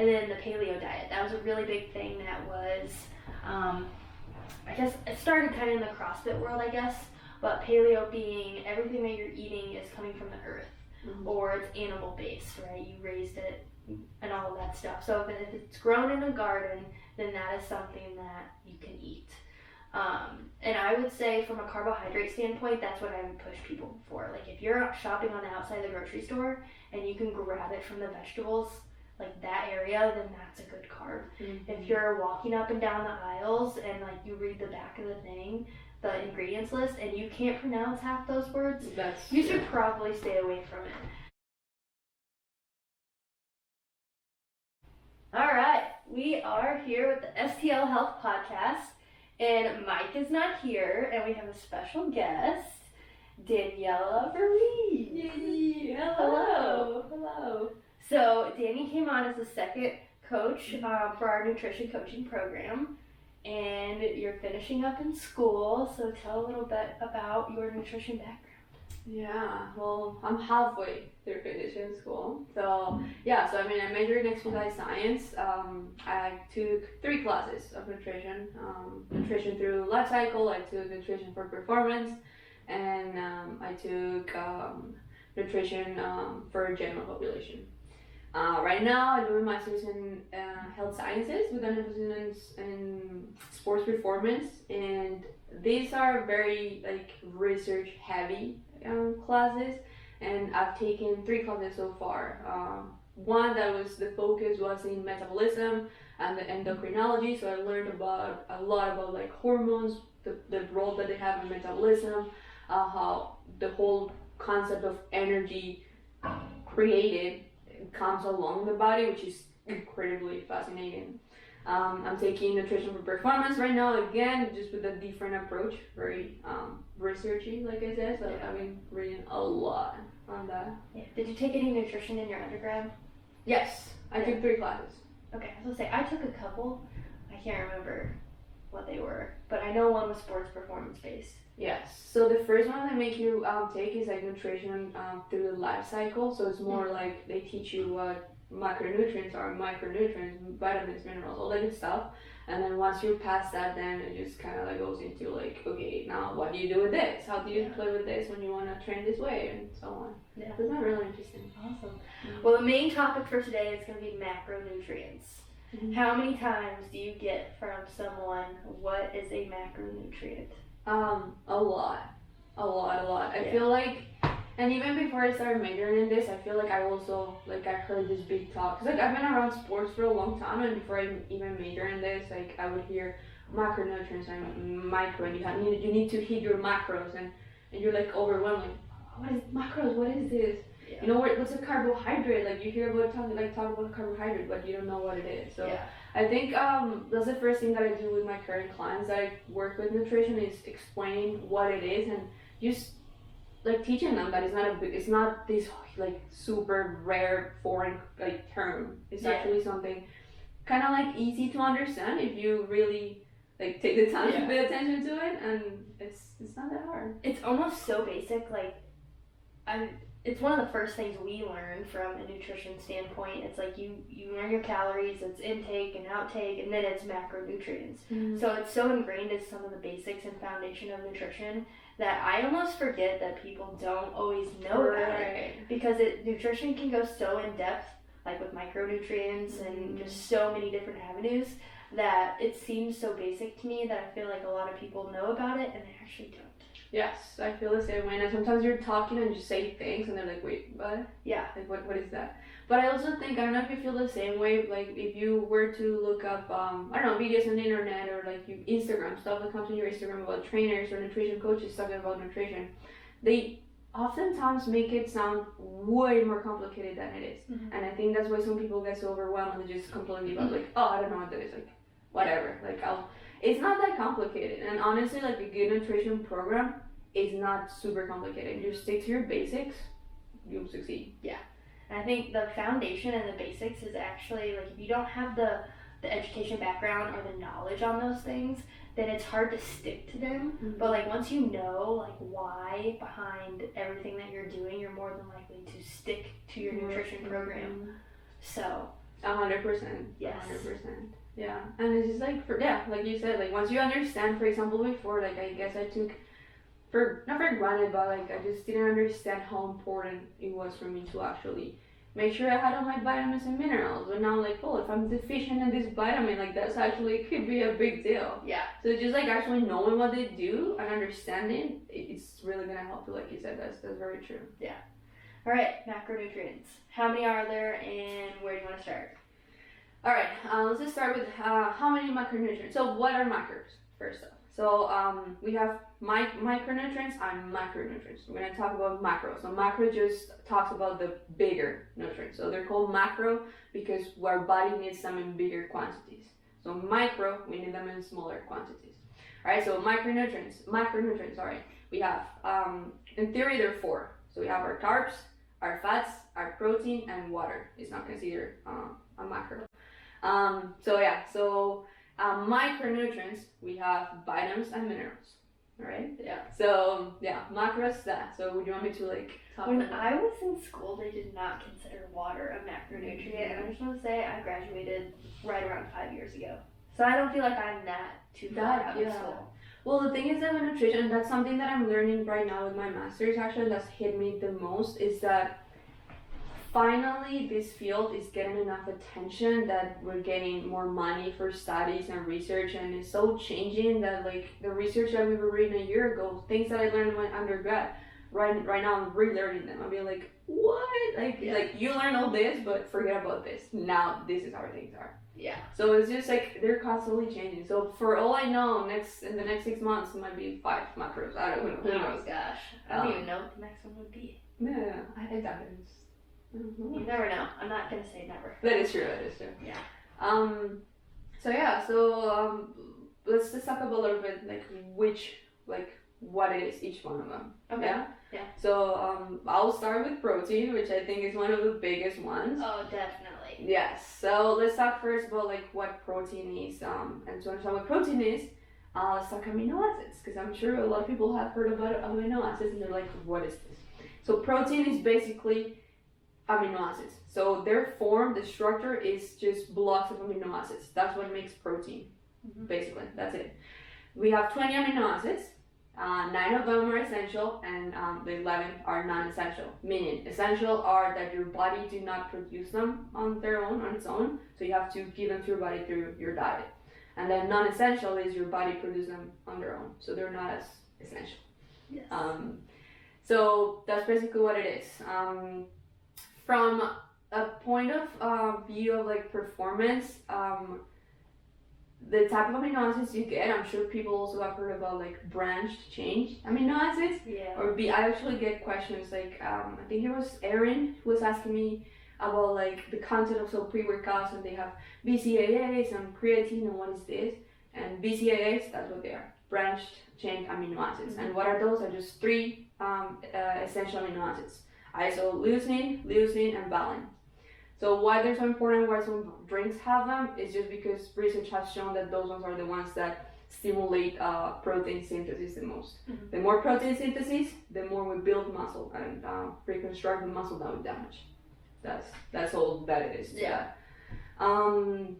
And then the paleo diet, that was a really big thing that was, I guess it started kind of in the CrossFit world, I guess, but paleo being everything that you're eating is coming from the earth, or it's animal based, right? You raised it and all of that stuff. So if it's grown in a garden, then that is something that you can eat. And I would say from a carbohydrate standpoint, that's what I would push people for. Like if you're shopping on the outside of the grocery store and you can grab it from the vegetables, like that area, then that's a good carb. If you're walking up and down the aisles and like you read the back of the thing, the ingredients list, and you can't pronounce half those words, you should probably stay away from it. All right, we are here with the STL Health Podcast, and Mike is not here, and we have a special guest, Dani Ruiz. Yay! Hello. So Dani came on as the second coach for our nutrition coaching program, and you're finishing up in school, so tell a little bit about your nutrition background. Yeah, well, I'm halfway through finishing school. So I majored in exercise science. I took 3 classes of nutrition. Nutrition through life cycle, I took nutrition for performance, and I took nutrition for general population. Right now, I'm doing master's in health sciences with an emphasis in sports performance, and these are very research heavy classes, and I've taken 3 classes so far. One that was the focus was in metabolism and the endocrinology, so I learned a lot about hormones, the role that they have in metabolism, how the whole concept of energy created comes along the body, which is incredibly fascinating. I'm taking nutrition for performance right now, again, just with a different approach, very researchy, like I said, so I've been reading a lot on that. Yeah. Did you take any nutrition in your undergrad? Yes, I took 3 classes. Okay, I was gonna say, I took a couple. I can't remember what they were, but I know one was sports performance based. Yes, so the first one they make you take is nutrition through the life cycle, so it's more like they teach you what macronutrients are, micronutrients, vitamins, minerals, all that good stuff, and then once you're past that, then it just kind of goes into okay, now what do you do with this? How do you play with this when you want to train this way, and so on. Yeah, it's not really interesting. Awesome. Well, the main topic for today is going to be macronutrients. How many times do you get from someone, what is a macronutrient? A lot. I feel like, and even before I started majoring in this, I feel like I also, I heard this big talk, because I've been around sports for a long time, and before I even major in this, I would hear macronutrients and micro, and you need to hit your macros, and you're overwhelmed, what is macros, what is this? Yeah. You know, what's a carbohydrate? You hear about talk about carbohydrate, but you don't know what it is. So I think that's the first thing that I do with my current clients that I work with nutrition, is explaining what it is, and just teaching them that it's not this super rare foreign term. It's actually something kind of easy to understand if you really take the time to pay attention to it, and it's not that hard. It's almost so basic. It's one of the first things we learn from a nutrition standpoint. It's you learn your calories, it's intake and outtake, and then it's macronutrients. So it's so ingrained as some of the basics and foundation of nutrition that I almost forget that people don't always know about it, because nutrition can go so in depth, with micronutrients and just so many different avenues, that it seems so basic to me that I feel like a lot of people know about it and they actually don't. Yes, I feel the same way. And sometimes you're talking and you say things and they're like, wait, what? Yeah. What is that? But I also think, I don't know if you feel the same way, if you were to look up, videos on the internet, or Instagram, stuff that comes on your Instagram about trainers or nutrition coaches talking about nutrition, they oftentimes make it sound way more complicated than it is. And I think that's why some people get so overwhelmed and they just completely about I don't know what that is, whatever. It's not that complicated, and honestly, a good nutrition program is not super complicated. You stick to your basics, you'll succeed. Yeah, and I think the foundation and the basics is actually if you don't have the education background or the knowledge on those things, then it's hard to stick to them. But once you know why behind everything that you're doing, you're more than likely to stick to your nutrition program. So 100%. Yes. 100%. Yeah, and it's just like like you said, like once you understand, for example, before, like I guess I took not for granted, but like I just didn't understand how important it was for me to actually make sure I had all my vitamins and minerals. But now, like, oh, if I'm deficient in this vitamin, like that's actually could be a big deal. Yeah. So just like actually knowing what they do and understanding, it's really gonna help you. Like you said, that's very true. Yeah. All right, macronutrients. How many are there, and where do you want to start? All right, let's just start with how many macronutrients. So what are macros, first off? So we have micronutrients and macronutrients. We're going to talk about macro. So macro just talks about the bigger nutrients. So they're called macro because our body needs them in bigger quantities. So micro, we need them in smaller quantities. All right, so macronutrients, sorry. We have, in theory, there are 4. So we have our carbs, our fats, our protein, and water. It's not considered a macro. Micronutrients, we have vitamins and minerals, right? Yeah. So macros that. So would you want me to like talk When about I was in school, they did not consider water a macronutrient, and I just want to say I graduated right around 5 years ago. So I don't feel like I'm that too far out of school. Well, the thing is that with nutrition, that's something that I'm learning right now with my master's, actually, that's hit me the most, is that finally this field is getting enough attention that we're getting more money for studies and research, and it's so changing that like the research that we were reading a year ago, things that I learned in my undergrad, right now I'm relearning them. I'll be like, what? Like you learn all this, but forget about this. Now this is how things are. Yeah. So it's just like they're constantly changing. So for all I know, in the next 6 months, it might be 5 macros. I don't know. Who knows? Oh gosh, I don't even know what the next one would be. Yeah, I think that is. You never know. I'm not gonna say never. That is true. Yeah. Let's just talk about a little bit what it is, each one of them. Okay. Yeah. So I'll start with protein, which I think is one of the biggest ones. Oh, definitely. Yes. So let's talk first about like what protein is. And to understand what protein is, let's talk amino acids, because I'm sure a lot of people have heard about amino acids and they're like, what is this? So protein is basically amino acids. So their form, the structure is just blocks of amino acids. That's what makes protein. Basically, that's it. We have 20 amino acids. 9 of them are essential, and the 11 are non-essential. Meaning, essential are that your body do not produce them on its own. So you have to give them to your body through your diet. And then non-essential is your body produce them on their own. So they're not as essential. Yes. So that's basically what it is. From a point of view of like performance, the type of amino acids you get, I'm sure people also have heard about like branched chain amino acids. Yeah. I actually get questions like, I think it was Erin who was asking me about like the content of pre-workouts, and they have BCAAs and creatine, and what is this? And BCAAs, that's what they are, branched chain amino acids. And what are those? Are just 3 essential amino acids: isoleucine, leucine, and valine. So why they're so important, why some drinks have them, is just because research has shown that those ones are the ones that stimulate protein synthesis the most. The more protein synthesis, the more we build muscle and reconstruct the muscle that we damage. That's all that it is. Yeah. What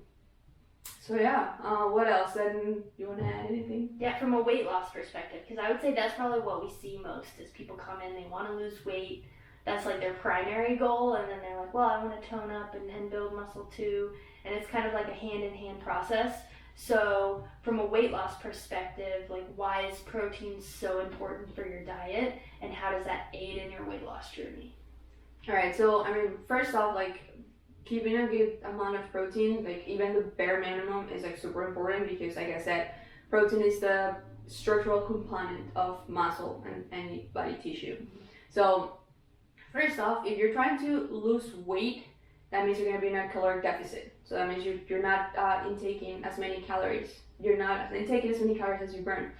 else? Then you want to add anything? Yeah, from a weight loss perspective, because I would say that's probably what we see most is people come in, they want to lose weight. That's like their primary goal, and then they're like, well, I want to tone up and build muscle too, and it's kind of like a hand-in-hand process. So from a weight loss perspective, like why is protein so important for your diet, and how does that aid in your weight loss journey? All right, so I mean, first off, like keeping a good amount of protein, like even the bare minimum, is like super important, because like I said, protein is the structural component of muscle and any body tissue. So first off, if you're trying to lose weight, that means you're going to be in a caloric deficit. So that means you're not intaking as many calories. You're not intaking as many calories as you burn.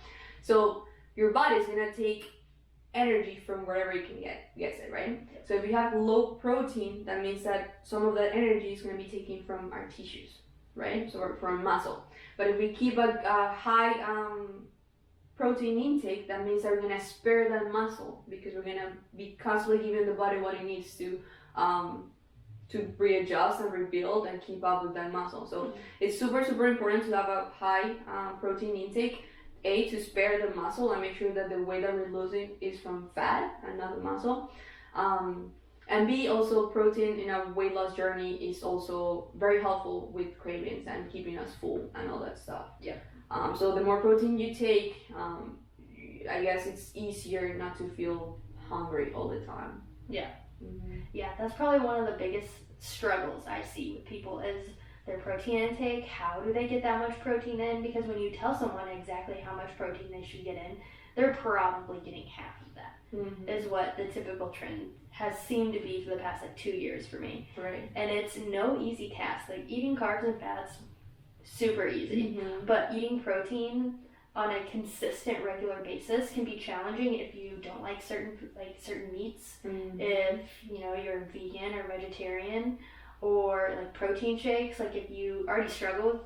So your body's going to take energy from wherever it can gets it, right? So if you have low protein, that means that some of that energy is going to be taken from our tissues, right? So from muscle. But if we keep a high protein intake, that means that we're going to spare that muscle, because we're going to be constantly giving the body what it needs to to readjust and rebuild and keep up with that muscle. So it's super, super important to have a high protein intake, A, to spare the muscle and make sure that the weight that we're losing is from fat and not the muscle. And B, also protein in a weight loss journey is also very helpful with cravings and keeping us full and all that stuff. Yeah. So the more protein you take, I guess it's easier not to feel hungry all the time. Yeah. Mm-hmm. Yeah, that's probably one of the biggest struggles I see with people is their protein intake. How do they get that much protein in? Because when you tell someone exactly how much protein they should get in, they're probably getting half of that, is what the typical trend has seemed to be for the past 2 years for me. Right. And it's no easy task. Like eating carbs and fats, super easy. But eating protein on a consistent, regular basis can be challenging if you don't like certain meats. If you're vegan or vegetarian, or like protein shakes. Like if you already struggle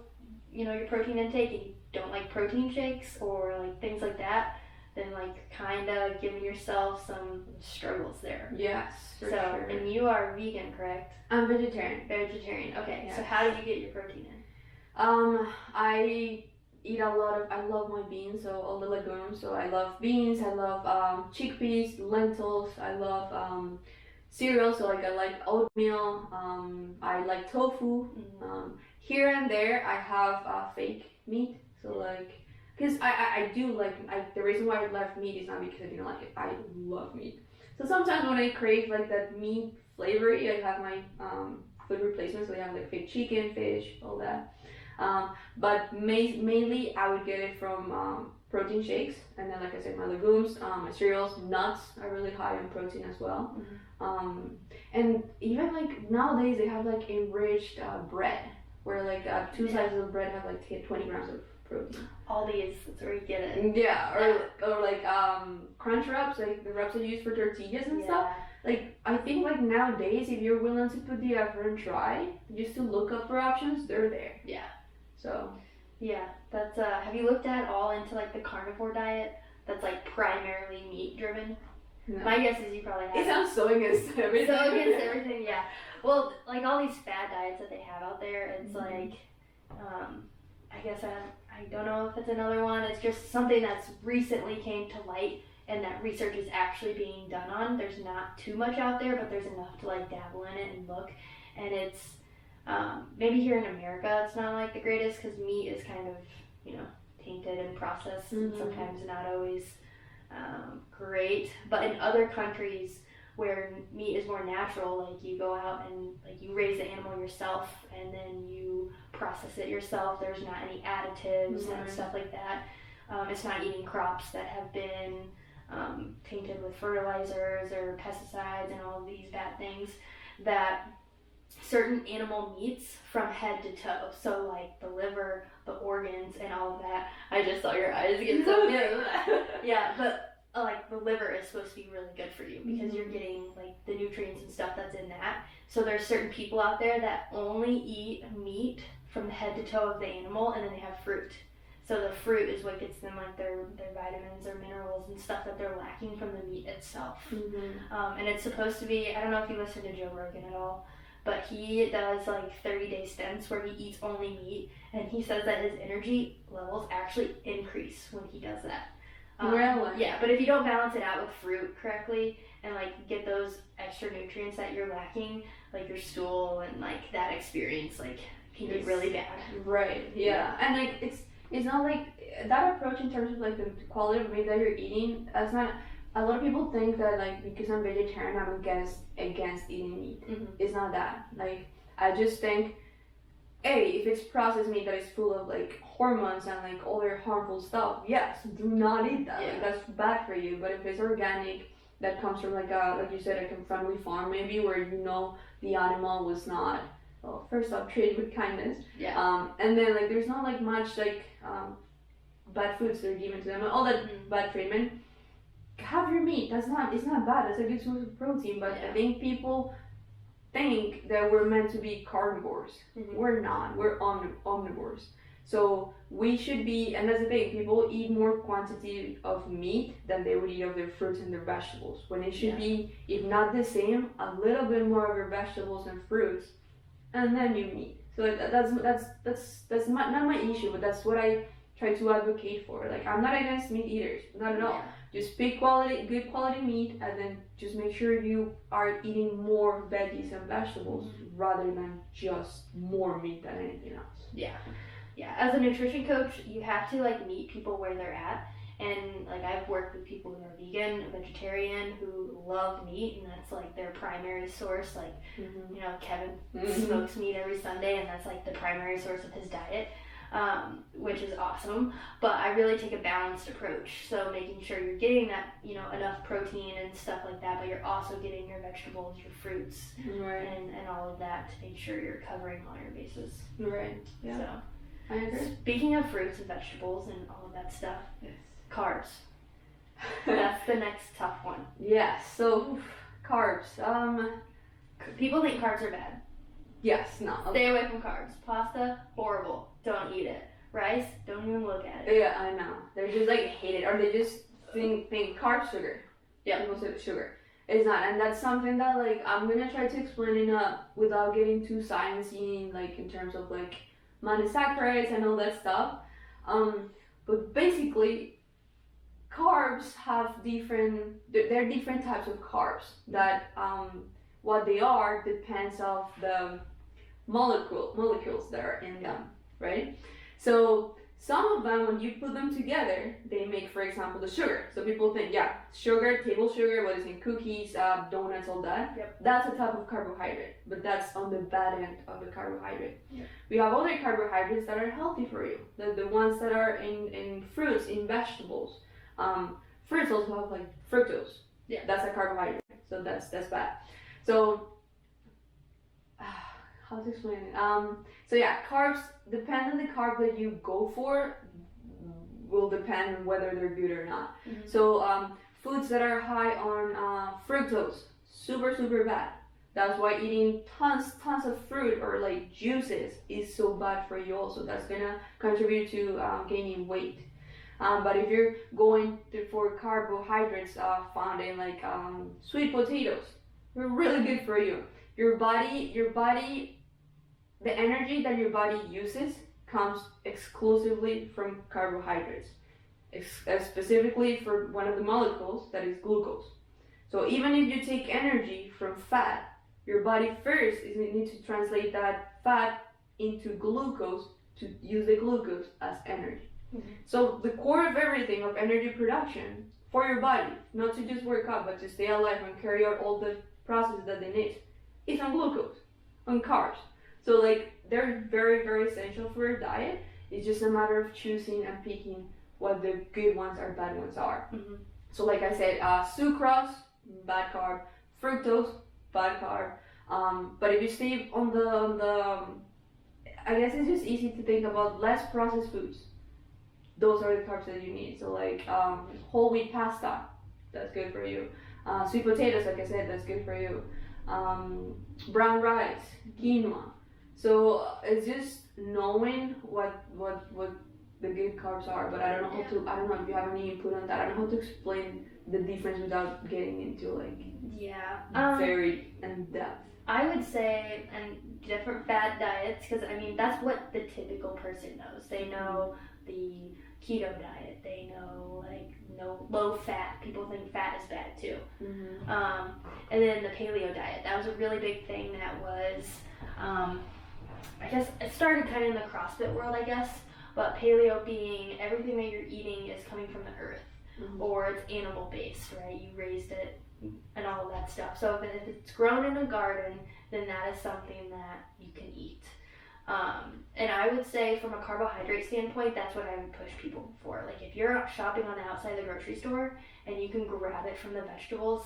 with your protein intake and you don't like protein shakes or like things like that, then like kind of giving yourself some struggles there. Yes, for so sure. And you are vegan, correct? I'm vegetarian. Vegetarian. Okay. Yes. So how do you get your protein in? I eat a lot of, I love my beans, so all the legumes. So I love beans, I love chickpeas, lentils, I love cereal, so like I like oatmeal, I like tofu. Here and there I have fake meat, so like, because I do like, the reason why I left meat is not because I didn't like it, I love meat. So sometimes when I crave like that meat flavory, I have my food replacements, so I have like fake chicken, fish, all that. But mainly I would get it from protein shakes, and then like I said, my legumes, my cereals, nuts are really high in protein as well. And even like nowadays they have like enriched bread, where like 2 slices of bread have like 20 grams of protein. All these, that's where you get it. Yeah, or like crunch wraps, like the wraps they use for tortillas and stuff. Like I think like nowadays, if you're willing to put the effort and try, just to look up for options, they're there. Yeah. So. Yeah, that's have you looked at all into like the carnivore diet that's like primarily meat driven? No. My guess is you probably have. It sounds so against everything. So against everything, yeah. Well, like all these fad diets that they have out there, it's like, I guess I don't know if it's another one. It's just something that's recently came to light and that research is actually being done on. There's not too much out there, but there's enough to like dabble in it and look. And it's maybe here in America it's not like the greatest because meat is kind of tainted and processed and sometimes not always great. But in other countries where meat is more natural, like you go out and like you raise the animal yourself and then you process it yourself, there's not any additives and stuff like that. It's not eating crops that have been tainted with fertilizers or pesticides and all of these bad things that certain animal meats from head to toe, so like the liver, the organs, and all of that. I just saw your eyes get so big. Yeah, but like the liver is supposed to be really good for you because you're getting like the nutrients and stuff that's in that. So there's certain people out there that only eat meat from the head to toe of the animal, and then they have fruit. So the fruit is what gets them like their vitamins or minerals and stuff that they're lacking from the meat itself. And it's supposed to be, I don't know if you listen to Joe Rogan at all, but he does like 30-day stints where he eats only meat, and he says that his energy levels actually increase when he does that. Really? Yeah, but if you don't balance it out with fruit correctly and like get those extra nutrients that you're lacking, like your stool and like that experience like can be really bad. Right. Yeah. And like it's not like that approach in terms of like the quality of meat that you're eating. That's not. A lot of people think that like because I'm vegetarian, I'm against eating meat. It's not that. Like I just think, if it's processed meat that is full of like hormones and like other harmful stuff, yes, do not eat that. Like, that's bad for you. But if it's organic, that comes from like you said, like a friendly farm maybe where the animal was not, well, first off, treated with kindness. Yeah. And then like there's not like much like bad foods that are given to them, all that bad treatment. Have your meat. It's not bad. It's a good source of protein. But I think people think that we're meant to be carnivores. We're not. We're omnivores. So we should be, and that's the thing, people eat more quantity of meat than they would eat of their fruits and their vegetables. When it should be, if not the same, a little bit more of your vegetables and fruits, and then your meat. So that's not my issue, but that's what I try to advocate for. Like, I'm not against meat eaters, not at all. Just pick good quality meat, and then just make sure you are eating more veggies and vegetables rather than just more meat than anything else. Yeah, as a nutrition coach, you have to like meet people where they're at. And like I've worked with people who are vegan, vegetarian, who love meat, and that's like their primary source. Like, you know, Kevin smokes meat every Sunday, and that's like the primary source of his diet, which is awesome. But I really take a balanced approach. So making sure you're getting that, you know, enough protein and stuff like that, but you're also getting your vegetables, your fruits, and all of that to make sure you're covering all your bases. Right. Yeah. So. I agree. Speaking of fruits and vegetables and all of that stuff, carbs. That's the next tough one. Yes. So carbs. People think carbs are bad. Yes. No. Stay away from carbs. Pasta, horrible. Don't eat it. Rice, don't even look at it. Yeah, I know. They're just like hate it, or they just think carbs, sugar. Yeah. People say sugar. It's not, and that's something that like I'm gonna try to explain without getting too sciencey, like in terms of like monosaccharides and all that stuff. But basically, carbs have there are different types of carbs that what they are depends of the molecules that are in them, right? So some of them, when you put them together, they make, for example, the sugar. So people think, sugar, table sugar, what is in cookies, donuts, all that. That's a type of carbohydrate, but that's on the bad end of the carbohydrate. We have other carbohydrates that are healthy for you. The ones that are in fruits, in vegetables. Fruits also have like fructose. That's a carbohydrate, so that's bad. So how to explain it? So carbs, depend on the carb that you go for, will depend on whether they're good or not. So foods that are high on fructose, super bad. That's why eating tons of fruit or like juices is so bad for you also. That's gonna contribute to gaining weight. But if you're going for carbohydrates found in like sweet potatoes, they're really good for you. Your body, the energy that your body uses comes exclusively from carbohydrates, specifically for one of the molecules that is glucose. So even if you take energy from fat, your body first needs to translate that fat into glucose to use the glucose as energy. So the core of everything, of energy production for your body, not to just work out, but to stay alive and carry out all the processes that they need, is on glucose, on carbs. So like they're very essential for your diet. It's just a matter of choosing and picking what the good ones or bad ones are. So like I said, sucrose, bad carb, fructose, bad carb. But if you stay on the I guess it's just easy to think about less processed foods. Those are the carbs that you need. So like whole wheat pasta, that's good for you. Sweet potatoes, like I said, that's good for you. Brown rice, quinoa. So it's just knowing what the good carbs are. But I don't know I don't know if you have any input on that. I don't know how to explain the difference without getting into like very in depth. I would say, and different fat diets, because I mean that's what the typical person knows. They know the keto diet. They know like no low fat. People think fat is bad too. And then the paleo diet. That was a really big thing. That was, I guess it started kind of in the CrossFit world, I guess. But paleo being everything that you're eating is coming from the earth, or it's animal based, right? You raised it and all of that stuff. So if it's grown in a garden, then that is something that you can eat. And I would say from a carbohydrate standpoint, that's what I would push people for. Like if you're shopping on the outside of the grocery store and you can grab it from the vegetables,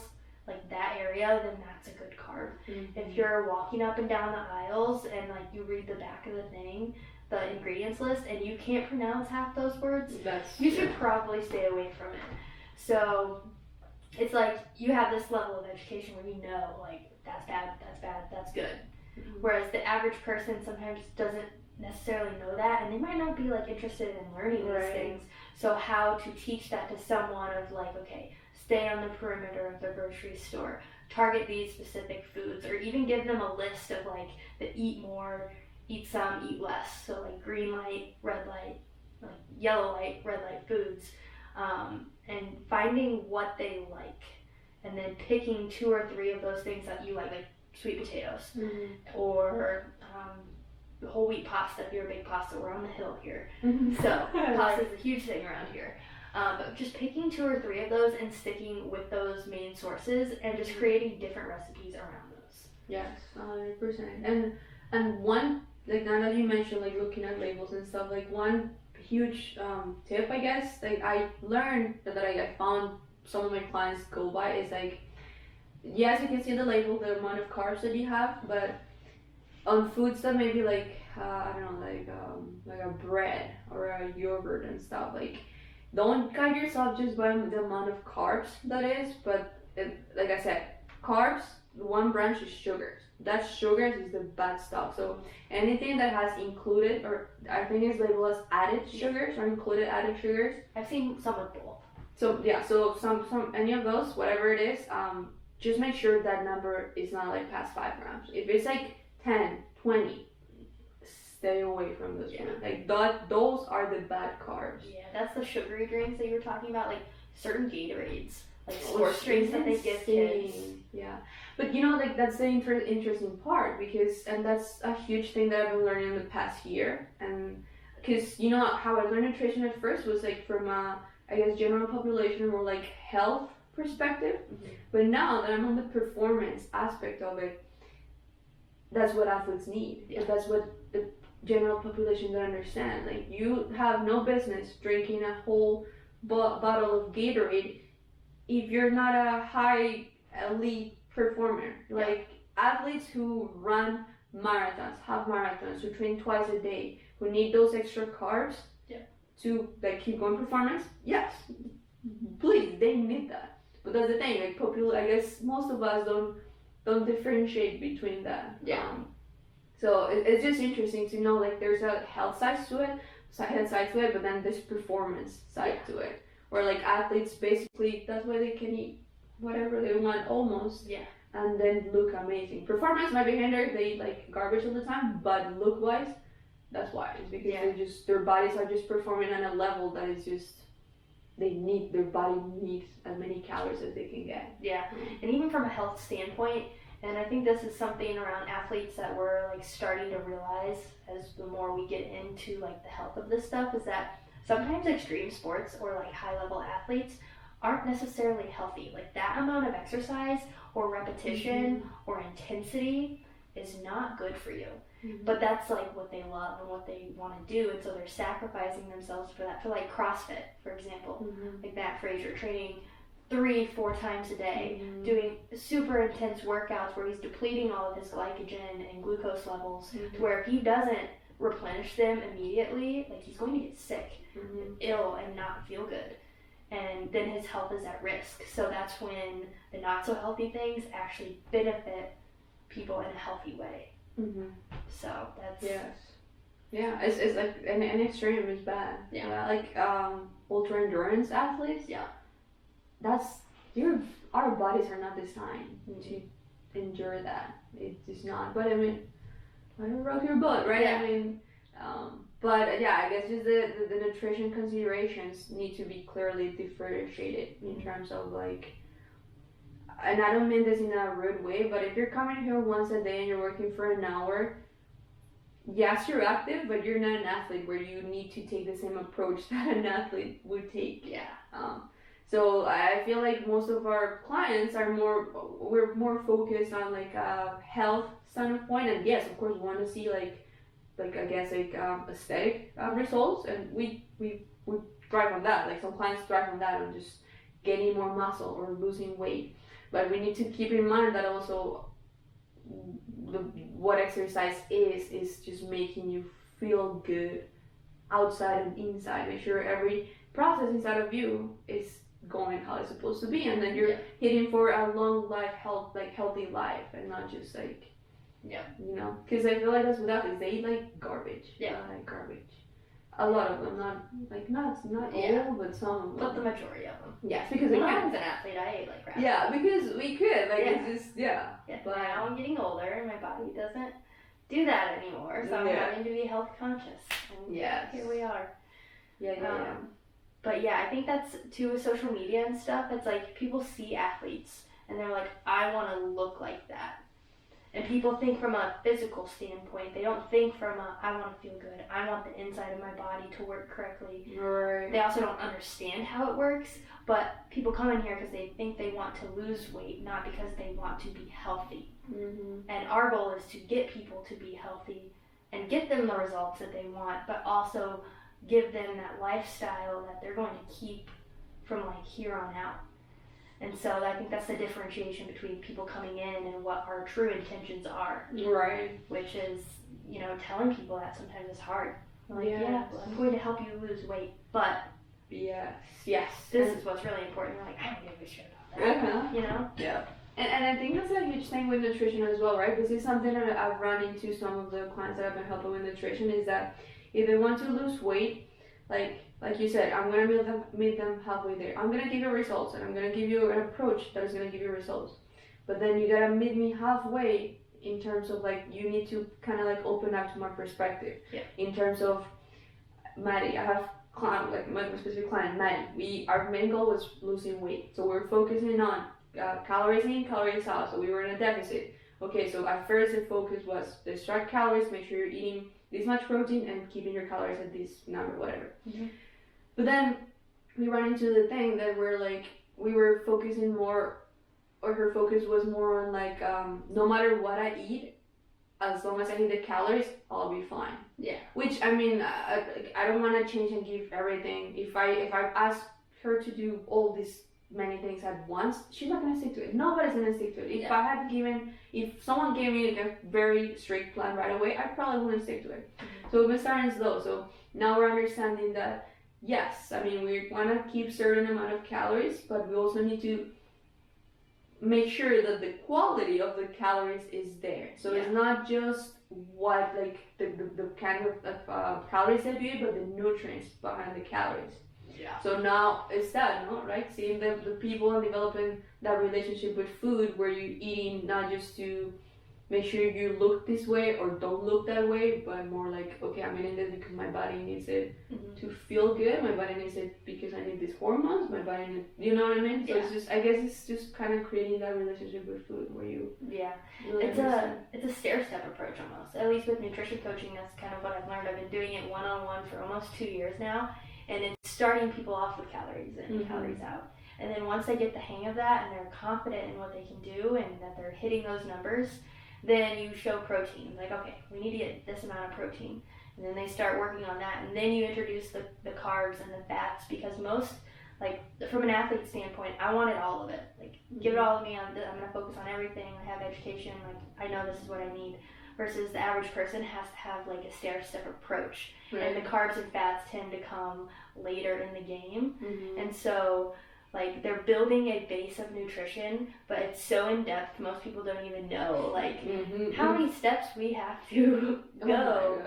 like that area, then that's a good carb. If you're walking up and down the aisles and like you read the back of the thing, the ingredients list, and you can't pronounce half those words, you should probably stay away from it. So it's like you have this level of education where you know like that's bad, that's good. Whereas the average person sometimes doesn't necessarily know that, and they might not be like interested in learning these things. So how to teach that to someone of like, okay, stay on the perimeter of the grocery store, target these specific foods, or even give them a list of like the eat more, eat some, eat less. So like green light, red light, like yellow light, red light foods, and finding what they like, and then picking 2 or 3 of those things that you like sweet potatoes, or whole wheat pasta if you're a big pasta. We're on the hill here, so pasta is a huge thing around here. But just picking 2 or 3 of those and sticking with those main sources, and just creating different recipes around those. Yes, 100%. And one, like now that you mentioned like looking at labels and stuff, like one huge tip, I guess, like I learned that I found some of my clients go by is like, yes, you can see the label, the amount of carbs that you have, but on foods that maybe like I don't know, like a bread or a yogurt and stuff, like don't guide yourself just by the amount of carbs that is, but like I said, carbs, one branch is sugars. That sugars is the bad stuff. So anything that has included, or I think is labeled as added sugars or included added sugars. I've seen some with both. So yeah, so some any of those, whatever it is, just make sure that number is not like past 5 grams. If it's like 10, 20, stay away from those food. Like those are the bad carbs. Yeah, that's the sugary drinks that you were talking about, like certain Gatorades, like sports drinks that they give kids. Yeah, but you know, like that's the interesting part, because, and that's a huge thing that I've been learning in the past year, and because you know how I learned nutrition at first was like from a, I guess, general population or like health perspective, but now that I'm on the performance aspect of it, that's what athletes need. That's what the general population don't understand. Like you have no business drinking a whole bottle of Gatorade if you're not a high elite performer. Like athletes who run marathons, half marathons, who train twice a day, who need those extra carbs to like keep going performance, yes, please, they need that. But that's the thing, like I guess most of us don't differentiate between that. So it's just interesting to know like there's a health side to it, but then this performance side to it, where like athletes basically that's why they can eat whatever they want almost, and then look amazing. Performance might be hindered, they eat like garbage all the time, but look wise, that's why. It's because they just, their bodies are just performing on a level that is just, their body needs as many calories as they can get. And even from a health standpoint, and I think this is something around athletes that we're like starting to realize as the more we get into like the health of this stuff, is that sometimes extreme sports or like high level athletes aren't necessarily healthy. Like that amount of exercise or repetition or intensity is not good for you. But that's like what they love and what they want to do, and so they're sacrificing themselves for that. For like CrossFit, for example, like Matt Fraser training 3-4 times a day, doing super intense workouts where he's depleting all of his glycogen and glucose levels, to where if he doesn't replenish them immediately, like he's going to get sick, ill, and not feel good, and then his health is at risk. So that's when the not so healthy things actually benefit people in a healthy way. So that's it's like an extreme is bad. Like ultra endurance athletes, that's our bodies are not designed to endure that. It's just not. But I mean, whatever rock your boat, right? I mean, but yeah, I guess just the nutrition considerations need to be clearly differentiated in terms of like, and I don't mean this in a rude way, but if you're coming here once a day and you're working for an hour, yes, you're active, but you're not an athlete where you need to take the same approach that an athlete would take. So I feel like most of our clients we're more focused on like a health standpoint, and yes, of course, we want to see like I guess like aesthetic results, and we thrive on that. Like some clients thrive on that, and just gaining more muscle or losing weight. But we need to keep in mind that also what exercise is just making you feel good outside and inside. Make sure every process inside of you is going how it's supposed to be, and then you're hitting for a long life, healthy life, and not just like Yeah. You know, because I feel like that's what athletes, they eat like garbage. Yeah. Like garbage. A lot of them, not Yeah. all, but some of them. But the majority of them. Yes, because When I was an athlete, I ate like crap. Yeah, because we could. Like, Yeah. it's just, yeah. But now I'm getting older and my body doesn't do that anymore. So I'm having to be health conscious. And Yes. here we are. Yeah. But yeah, I think that's too with social media and stuff. It's like people see athletes and they're like, I want to look like that. And people think from a physical standpoint. They don't think from a, I want to feel good. I want the inside of my body to work correctly. Right. They also don't understand how it works. But people come in here because they think they want to lose weight, not because they want to be healthy. Mm-hmm. And our goal is to get people to be healthy and get them the results that they want, but also give them that lifestyle that they're going to keep from like here on out. And so I think that's the differentiation between people coming in and what our true intentions are. Right. Which is, you know, telling people that sometimes is hard. Like, Yes. yeah, well, I'm going to help you lose weight, but Yes. this is what's really important. You're like, I don't give a shit about that. Uh-huh. You know? Yeah. And I think that's a huge thing with nutrition as well, right? Because it's something that I've run into some of the clients that I've been helping with nutrition is that if they want to lose weight, like you said, I'm gonna meet them halfway there. I'm gonna give you results, and I'm gonna give you an approach that is gonna give you results. But then you gotta meet me halfway in terms of like you need to kind of like open up to my perspective. Yeah. In terms of Maddie, I have client like my specific client Maddie. Our main goal was losing weight, so we're focusing on calories in, calories out. So we were in a deficit. Okay, so at first the focus was let's track calories, make sure you're eating this much protein and keeping your calories at this number, whatever. Mm-hmm. But then we run into the thing that we were focusing more, or her focus was more on like no matter what I eat, as long as I hit the calories, I'll be fine. Yeah. Which I mean, I don't want to change and give everything. If I ask her to do all these many things at once, she's not gonna stick to it. Nobody's gonna stick to it. If someone gave me like a very strict plan right away, I probably wouldn't stick to it. Mm-hmm. So we've been starting slow. So now we're understanding that yes, I mean we want to keep certain amount of calories, but we also need to make sure that the quality of the calories is there. So it's not just what like the kind of calories that you eat, but the nutrients behind the calories. Yeah. So now it's that, no, right? Seeing the people and developing that relationship with food where you're eating not just to make sure you look this way or don't look that way, but more like, okay, I'm eating this because my body needs it to feel good. My body needs it because I need these hormones. My body needs, you know what I mean? So it's just, I guess it's just kind of creating that relationship with food where you really it's a stair-step approach almost. At least with nutrition coaching, that's kind of what I've learned. I've been doing it one-on-one for almost 2 years now. And it's starting people off with calories in and calories out. And then once they get the hang of that and they're confident in what they can do and that they're hitting those numbers, then you show protein. Like, okay, we need to get this amount of protein. And then they start working on that. And then you introduce the carbs and the fats because most, like, from an athlete standpoint, I wanted all of it. Like, give it all to me. I'm going to focus on everything. I have education. Like, I know this is what I need. Versus the average person has to have like a stair-step approach. Right. And the carbs and fats tend to come later in the game. And so like they're building a base of nutrition, but it's so in-depth most people don't even know like how many steps we have to go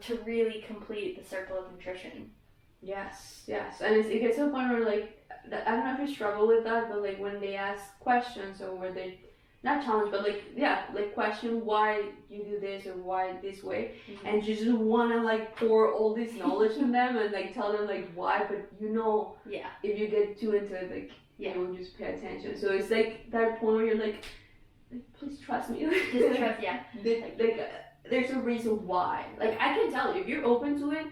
to really complete the circle of nutrition. Yes. And it gets to a point where like, I don't know if you struggle with that, but like when they ask questions or where they not challenge, but like question why you do this or why this way, and you just want to like pour all this knowledge in them and like tell them like why, but if you get too into it, like you will just pay attention. So it's like that point where you're like please trust me. Just trust, there's a reason why. Like I can tell you if you're open to it,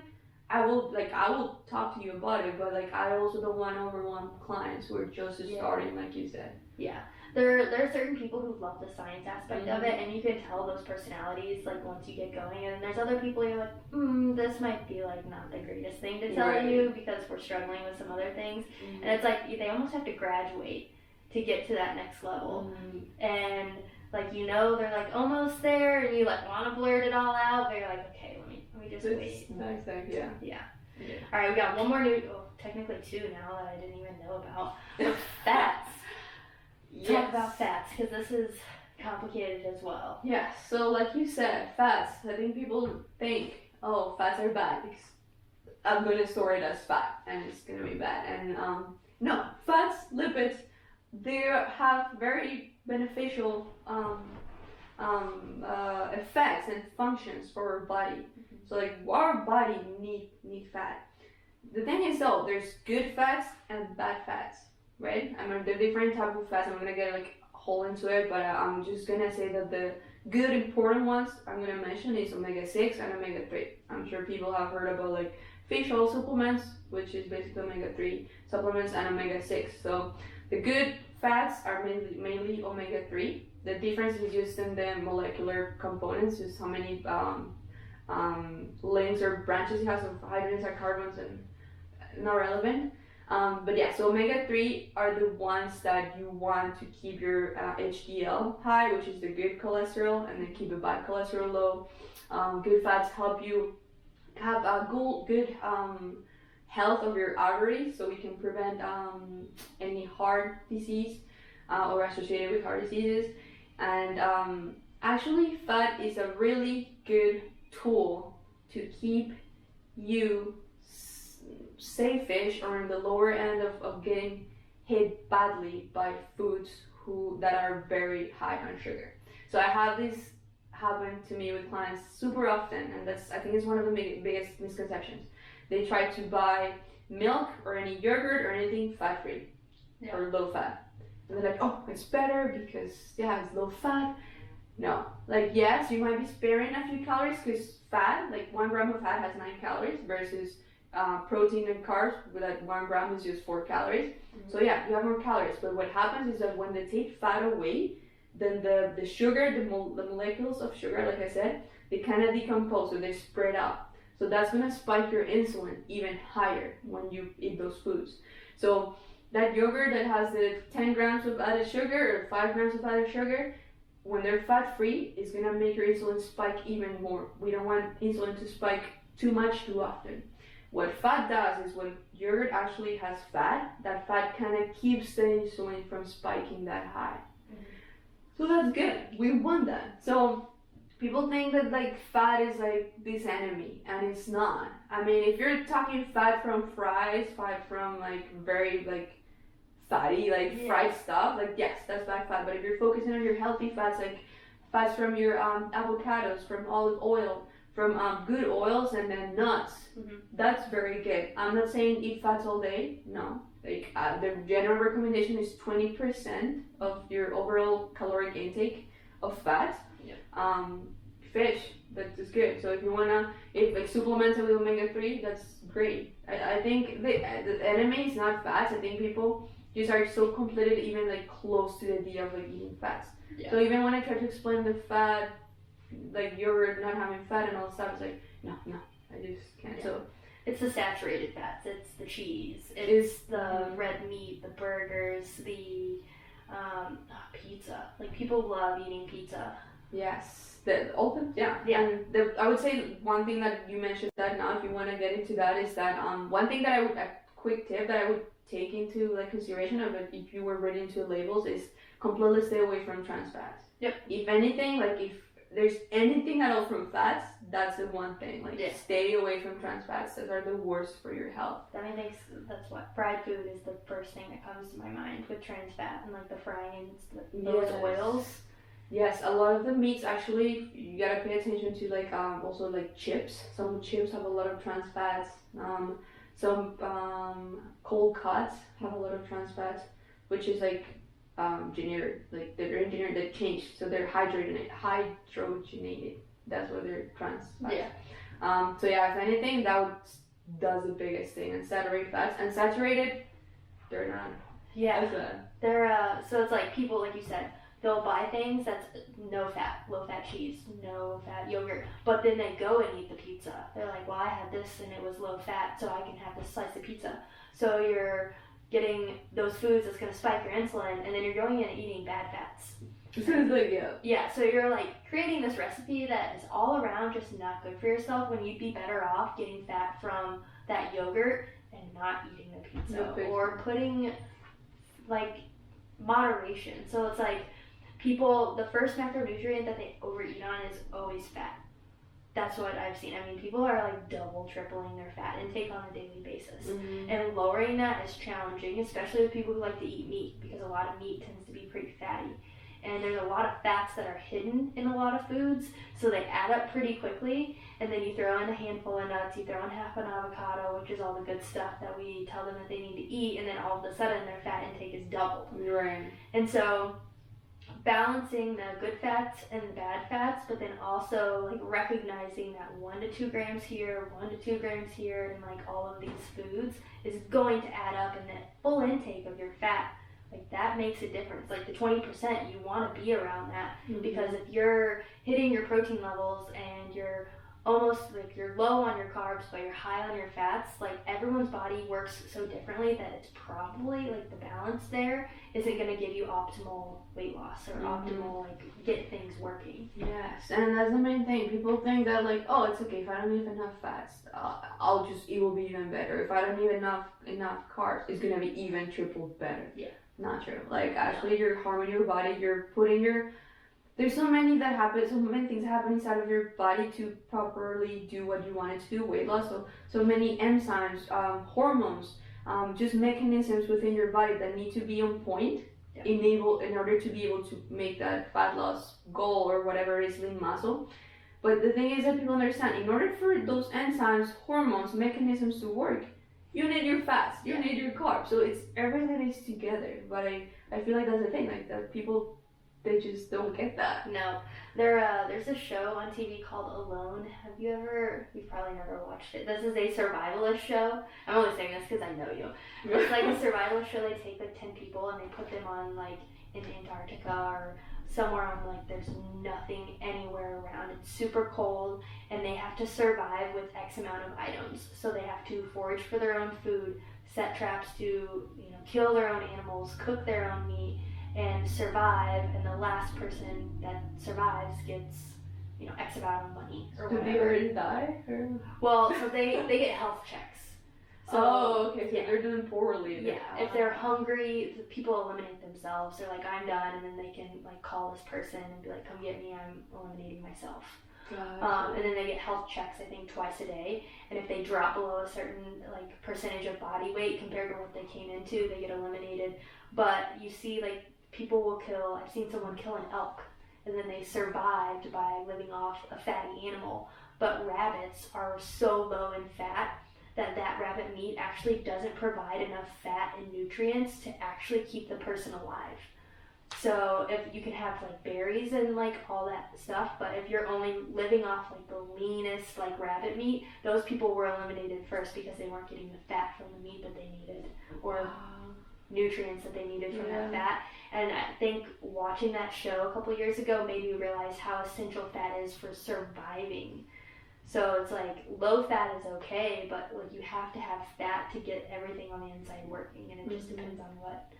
I will talk to you about it, but like I also don't want to overwhelm clients who are just starting, like you said. Yeah. There are certain people who love the science aspect of it, and you can tell those personalities like once you get going. And there's other people you're like, this might be like not the greatest thing to tell you because we're struggling with some other things. And it's like they almost have to graduate to get to that next level. And like they're like almost there, and you like want to blurt it all out, but you're like, okay, let me just wait. Nice, yeah. All right, we got one more technically two now that I didn't even know about. Fats. Talk about fats, because this is complicated as well. Yeah, so like you said, fats. I think people think, oh, fats are bad because I'm gonna store it as fat and it's gonna be bad. And no, fats, lipids, they have very beneficial effects and functions for our body. So like our body need fat. The thing is though, there's good fats and bad fats, right? I mean, there are different types of fats. I'm gonna get like whole into it, but I'm just gonna say that the good important ones I'm gonna mention is omega-6 and omega-3. I'm sure people have heard about like fish oil supplements, which is basically omega-3 supplements, and omega-6. So the good fats are mainly omega-3. The difference is just in the molecular components, just how many links or branches it has of hydrogens and carbons, and not relevant. But yeah, so omega-3 are the ones that you want to keep your HDL high, which is the good cholesterol, and then keep the bad cholesterol low. Good fats help you have a good health of your arteries, so we can prevent any heart disease or associated with heart diseases. And actually, fat is a really good tool to keep you safe-ish or in the lower end of getting hit badly by foods that are very high on sugar. So I have this happen to me with clients super often, and that's, I think, is one of the biggest misconceptions. They try to buy milk or any yogurt or anything fat-free or low-fat. And they're like, oh, it's better because, yeah, it's low-fat. No. Like, yes, you might be sparing a few calories because fat, like 1 gram of fat has 9 calories versus protein and carbs, with that 1 gram is just 4 calories. Mm-hmm. So yeah, you have more calories. But what happens is that when they take fat away, then the sugar, the molecules of sugar, like I said, they kind of decompose, so they spread out. So that's going to spike your insulin even higher when you eat those foods. So that yogurt that has the 10 grams of added sugar or 5 grams of added sugar, when they're fat-free, it's going to make your insulin spike even more. We don't want insulin to spike too much too often. What fat does is when yogurt actually has fat, that fat kind of keeps the insulin from spiking that high. Mm-hmm. So that's good. We want that. So people think that like fat is like this enemy, and it's not. I mean, if you're talking fat from fries, fat from like very like fatty, like fried stuff, like yes, that's bad fat. But if you're focusing on your healthy fats, like fats from your avocados, from olive oil, from good oils, and then nuts, that's very good. I'm not saying eat fats all day, no. Like the general recommendation is 20% of your overall caloric intake of fat. Fish, that's good. So if you wanna, if like supplements with omega-3, that's great. I think the enemy is not fats. I think people just are so completed, even like close to the idea of like eating fats. Yeah. So even when I try to explain the fat, like yogurt not having fat and all that stuff, it's like no, I just can't. Yeah. So it's the saturated fats, it's the cheese, it's the red meat, the burgers, the pizza. Like people love eating pizza. Yes. I would say one thing that you mentioned that now, if you want to get into that, is that one thing that a quick tip that I would take into like consideration of it if you were reading into labels is completely stay away from trans fats. Yep. If anything, like if there's anything at all from fats, that's the one thing. Like stay away from trans fats. Those are the worst for your health. That makes that's what fried food is the first thing that comes to my mind with trans fat and like the frying and those oils. Yes, a lot of the meats actually, you gotta pay attention to like also like chips. Some chips have a lot of trans fats. Some cold cuts have a lot of trans fats, which is like engineered, like they're engineered, they changed, so they're hydrogenated. That's what they're trans fats. Yeah. So yeah, if anything, does the biggest thing. And saturated fats, unsaturated, they're not. Yeah. They're so it's like people, like you said, they'll buy things that's no fat, low fat cheese, no fat yogurt, but then they go and eat the pizza. They're like, well, I had this and it was low fat, so I can have this slice of pizza. So you're getting those foods that's going to spike your insulin, and then you're going in and eating bad fats. Yeah, so you're like creating this recipe that is all around just not good for yourself, when you'd be better off getting fat from that yogurt and not eating the pizza, or putting like moderation. So it's like people, the first macronutrient that they overeat on is always fat. That's what I've seen. I mean, people are like double, tripling their fat intake on a daily basis. And lowering that is challenging, especially with people who like to eat meat, because a lot of meat tends to be pretty fatty. And there's a lot of fats that are hidden in a lot of foods, so they add up pretty quickly. And then you throw in a handful of nuts, you throw in half an avocado, which is all the good stuff that we tell them that they need to eat, and then all of a sudden their fat intake is doubled. Right. And so balancing the good fats and the bad fats, but then also like recognizing that 1 to 2 grams here, 1 to 2 grams here, and like all of these foods is going to add up, and that full intake of your fat, like that makes a difference. Like the 20%, you want to be around that, because if you're hitting your protein levels and you're almost like you're low on your carbs but you're high on your fats, like everyone's body works so differently that it's probably like the balance there isn't going to give you optimal weight loss or optimal like get things working. Yes, and that's the main thing. People think that like, oh, it's okay if I don't eat enough fats, it will be even better. If I don't eat enough carbs, it's gonna be even triple better. Yeah. Not true. Like actually, you're harming your body. You're putting there's so many things happen inside of your body to properly do what you want it to do, weight loss. So many enzymes, hormones, just mechanisms within your body that need to be on point, in order to be able to make that fat loss goal or whatever is lean muscle. But the thing is that people understand, in order for those enzymes, hormones, mechanisms to work, you need your fats, you need your carbs. So it's everything is together. But I feel like that's the thing, like that people, they just don't get that. No. There's a show on TV called Alone. You've probably never watched it. This is a survivalist show. I'm only saying this because I know you. It's like a survivalist show. They take like 10 people and they put them on like in Antarctica or somewhere on like there's nothing anywhere around. It's super cold and they have to survive with X amount of items. So they have to forage for their own food, set traps to, kill their own animals, cook their own meat, and survive, and the last person that survives gets, X amount of money or whatever. Do they already die? Or? Well, so they get health checks. So, okay, so they're doing poorly. Yeah, if they're hungry, people eliminate themselves. They're like, I'm done, and then they can like call this person and be like, come get me, I'm eliminating myself. Gotcha. And then they get health checks, I think, twice a day. And if they drop below a certain like percentage of body weight compared to what they came into, they get eliminated. But you see, like, people will I've seen someone kill an elk, and then they survived by living off a fatty animal. But rabbits are so low in fat that rabbit meat actually doesn't provide enough fat and nutrients to actually keep the person alive. So if you can have like berries and like all that stuff, but if you're only living off like the leanest like rabbit meat, those people were eliminated first because they weren't getting the fat from the meat that they needed, or nutrients that they needed from that fat. And I think watching that show a couple years ago made me realize how essential fat is for surviving. So it's like low fat is okay, but like you have to have fat to get everything on the inside working, and it just depends on what,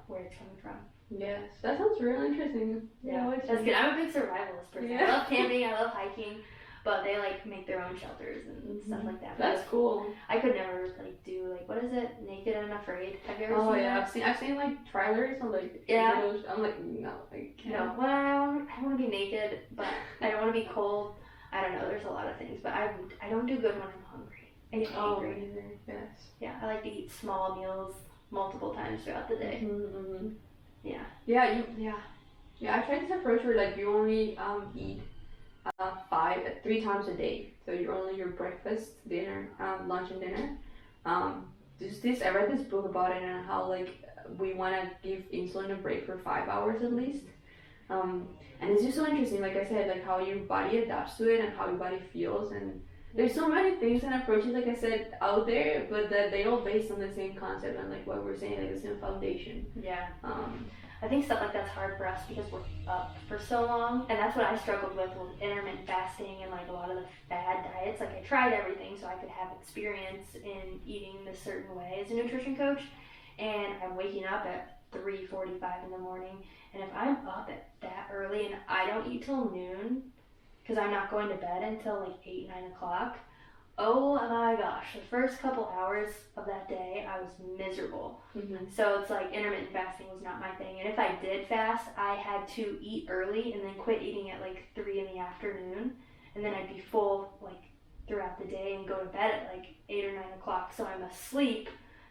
where it's coming from. Yes, that sounds really interesting. Yeah, that's good. I'm a big survivalist person. Yeah. I love camping, I love hiking, but they like make their own shelters and stuff like that. That's cool. I could never like do like, what is it? Naked and Afraid. Have you ever seen that? I've seen like trailers and like videos. I'm like, no, I can't. No, well, I want to be naked, but I don't want to be cold. I don't know. There's a lot of things, but I don't do good when I'm hungry. I get angry. Yes. Yeah, I like to eat small meals multiple times throughout the day. Mm-hmm. Yeah. Yeah. I tried this approach where like you only eat 3 times a day. So you're only your breakfast, dinner, lunch, and dinner. I read this book about it and how like we want to give insulin a break for 5 hours at least. And it's just so interesting, like I said, like how your body adapts to it and how your body feels. And there's so many things and approaches, like I said, out there, but that they all based on the same concept and like what we're saying, like the same foundation. Yeah. I think stuff like that's hard for us because we're up for so long, and that's what I struggled with intermittent fasting and like a lot of the fad diets. Like I tried everything so I could have experience in eating this certain way as a nutrition coach, and I'm waking up at 3:45 in the morning, and if I'm up at that early and I don't eat till noon because I'm not going to bed until like 8, 9 o'clock, Oh my gosh, the first couple hours of that day, I was miserable. Mm-hmm. So it's like intermittent fasting was not my thing. And if I did fast, I had to eat early and then quit eating at like 3 in the afternoon. And then I'd be full like throughout the day and go to bed at like 8 or 9 o'clock. So I'm asleep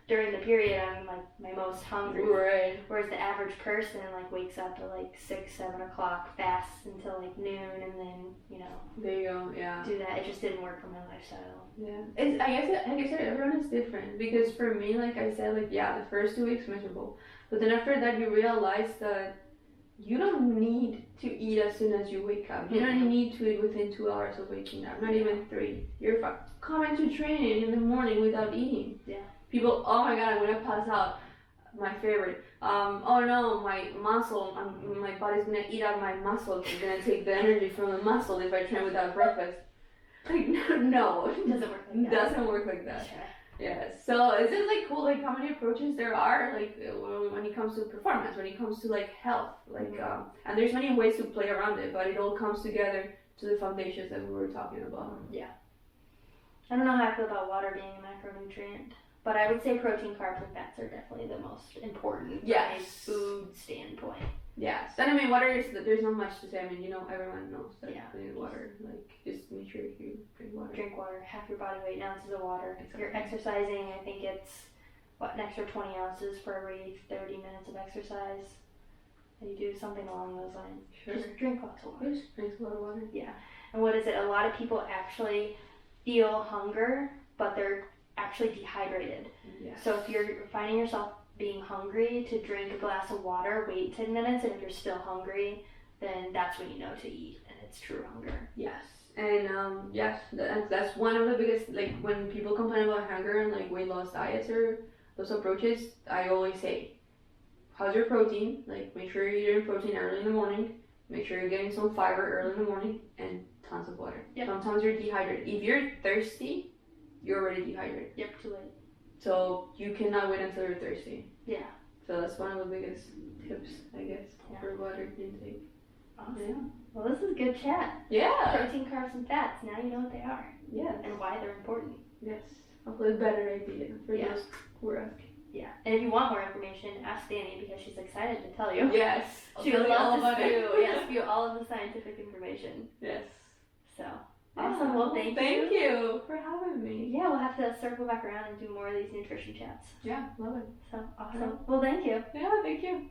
during the period I'm like my most hungry. Right. Whereas the average person like wakes up at like 6, 7 o'clock, fasts until like noon, and then, you know, There you go. Yeah. do that. It just didn't work for my lifestyle. Yeah. It's, I guess, like I said, everyone is different. Because for me, like I said, like, yeah, the first 2 weeks miserable. But then after that, you realize that you don't need to eat as soon as you wake up. You don't need to eat within 2 hours of waking up. Not even 3. You're coming to training in the morning without eating. Yeah. People, oh my god, I'm gonna pass out. My favorite. Oh no, my muscle, my body's gonna eat out my muscles. It's gonna take the energy from the muscle if I train without breakfast. Like, no, It doesn't work like that. doesn't work like that. Yes. So it's just like cool, like how many approaches there are, like when it comes to performance, when it comes to like health, like and there's many ways to play around it, but it all comes together to the foundations that we were talking about. Yeah. I don't know how I feel about water being a macronutrient, but I would say protein, carbs, and fats are definitely the most important from a food standpoint. Yes. And I mean, water is, there's not much to say. I mean, you know, everyone knows that Yeah. you need water. Like, just make sure you drink water. Drink water, half your body weight in ounces of water. If Exactly. you're exercising, I think it's, an extra 20 ounces for every 30 minutes of exercise. And you do something along those lines. Sure. Just drink lots of water. Just drink a lot of water. Yeah. And what is it? A lot of people actually feel hunger, but they're actually dehydrated. Yes. So if you're finding yourself being hungry, to drink a glass of water, wait 10 minutes, and if you're still hungry, then that's when you know to eat, and it's true hunger. Yes. And yes, that's one of the biggest, like when people complain about hunger and like weight loss diets or those approaches, I always say, how's your protein? Like, make sure you're eating protein early in the morning, make sure you're getting some fiber early in the morning, and tons of water. Yep. Sometimes you're dehydrated. If you're thirsty, you're already dehydrated. Yep, too late. So you cannot wait until you're thirsty. Yeah. So that's one of the biggest tips, I guess, Yeah. for water intake. Awesome. Yeah. Well, this is good chat. Yeah. Protein, carbs, and fats. Now you know what they are Yes. and why they're important. Yes. Hopefully a better idea for Yeah. those who are asking. Yeah. And if you want more information, ask Dani because she's excited to tell you. Yes. She would love to spew all of the scientific information. Yes. So, awesome. Well, thank you. Thank you for having me. Yeah, we'll have to circle back around and do more of these nutrition chats. Yeah, love it. So, awesome. Well, thank you. Yeah, thank you.